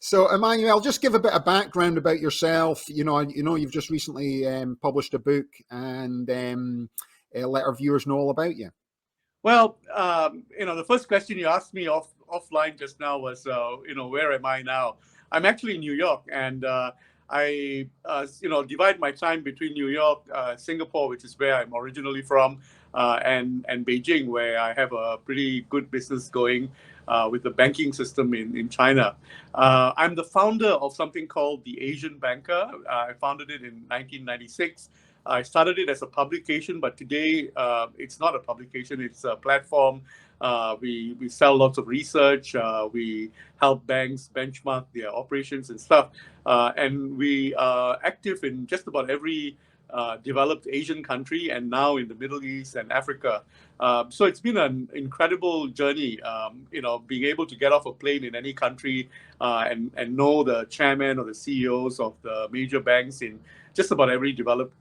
So, Emmanuel, just give a bit of background about yourself. You've just recently published a book, and let our viewers know all about you. Well, the first question you asked me offline just now was, where am I now? I'm actually in New York, and I, divide my time between New York, Singapore, which is where I'm originally from, and Beijing, where I have a pretty good business going with the banking system in China. I'm the founder of something called the Asian Banker. I founded it in 1996. I started it as a publication, but today it's not a publication, it's a platform. We sell lots of research. We help banks benchmark their operations and stuff. And we are active in just about every developed Asian country and now in the Middle East and Africa. So it's been an incredible journey, being able to get off a plane in any country and know the chairman or the CEOs of the major banks in just about every developed,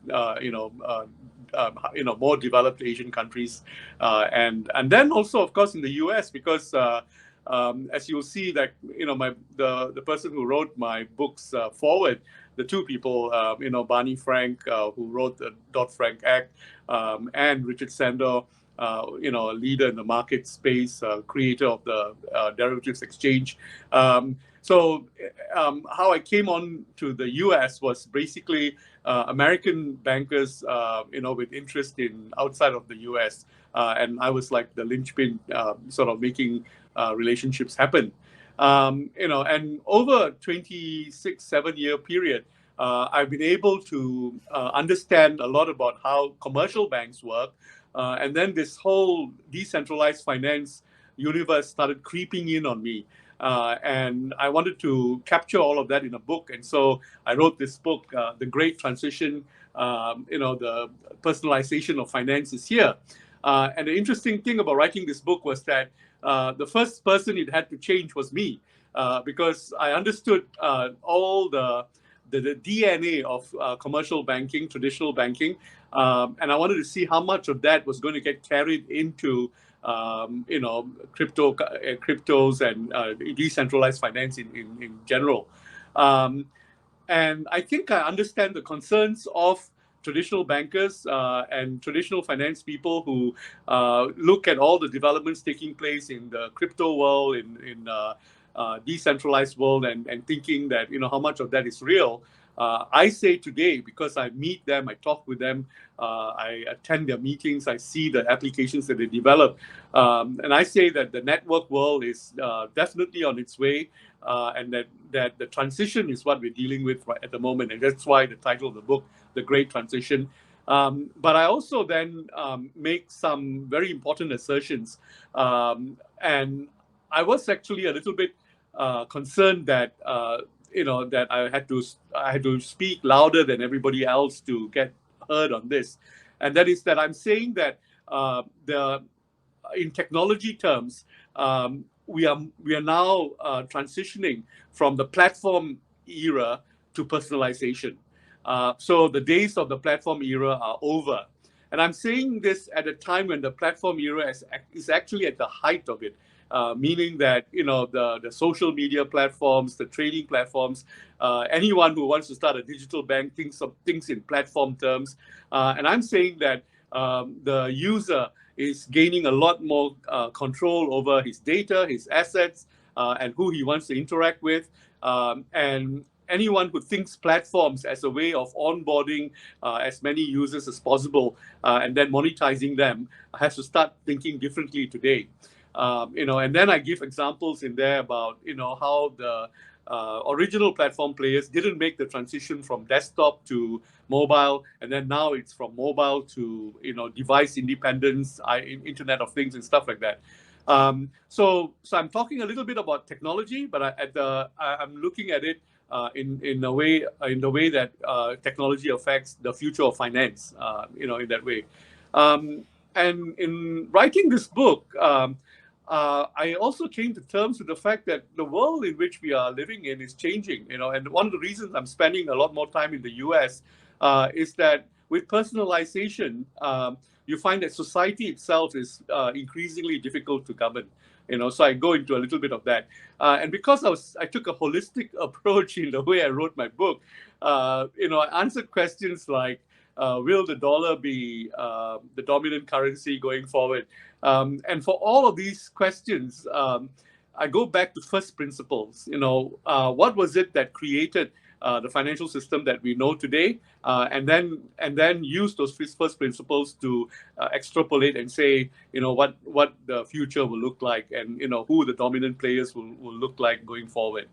more developed Asian countries, and then also, of course, in the US, because as you'll see, that the person who wrote my books forward, the two people, Barney Frank, who wrote the Dodd-Frank Act, and Richard Sandor, a leader in the market space, creator of the derivatives exchange. So how I came on to the US was basically American bankers, with interest in outside of the US. And I was like the linchpin, sort of making relationships happen. And over a 7-year period, I've been able to understand a lot about how commercial banks work. And then this whole decentralized finance universe started creeping in on me. And I wanted to capture all of that in a book. And so I wrote this book, The Great Transition, the personalization of finance is here. And the interesting thing about writing this book was that the first person it had to change was me, because I understood all the DNA of commercial banking, traditional banking, and I wanted to see how much of that was going to get carried into cryptos and decentralized finance in general. And I think I understand the concerns of traditional bankers and traditional finance people who look at all the developments taking place in the crypto world, in decentralized world, and thinking that, how much of that is real. I say today, because I meet them, I talk with them, I attend their meetings, I see the applications that they develop. And I say that the network world is definitely on its way, and that the transition is what we're dealing with right at the moment. And that's why the title of the book, The Great Transition. But I also then make some very important assertions. And I was actually a little bit concerned that that I had to speak louder than everybody else to get heard on this, and that is that I'm saying that in technology terms, we are now transitioning from the platform era to personalization. So the days of the platform era are over, and I'm saying this at a time when the platform era is actually at the height of it. Meaning that the social media platforms, the trading platforms, anyone who wants to start a digital bank thinks in platform terms, and I'm saying that the user is gaining a lot more control over his data, his assets, and who he wants to interact with, and anyone who thinks platforms as a way of onboarding as many users as possible and then monetizing them has to start thinking differently today. And then I give examples in there about, how the original platform players didn't make the transition from desktop to mobile, and then now it's from mobile to, device independence, Internet of Things and stuff like that. So I'm talking a little bit about technology, but I'm looking at it in the way that technology affects the future of finance, in that way. And in writing this book, I also came to terms with the fact that the world in which we are living in is changing, and one of the reasons I'm spending a lot more time in the US is that with personalization, you find that society itself is increasingly difficult to govern. So I go into a little bit of that. And because I took a holistic approach in the way I wrote my book, I answered questions like, will the dollar be the dominant currency going forward? And for all of these questions, I go back to first principles. What was it that created the financial system that we know today, and then use those first principles to extrapolate and say, what the future will look like, and who the dominant players will look like going forward.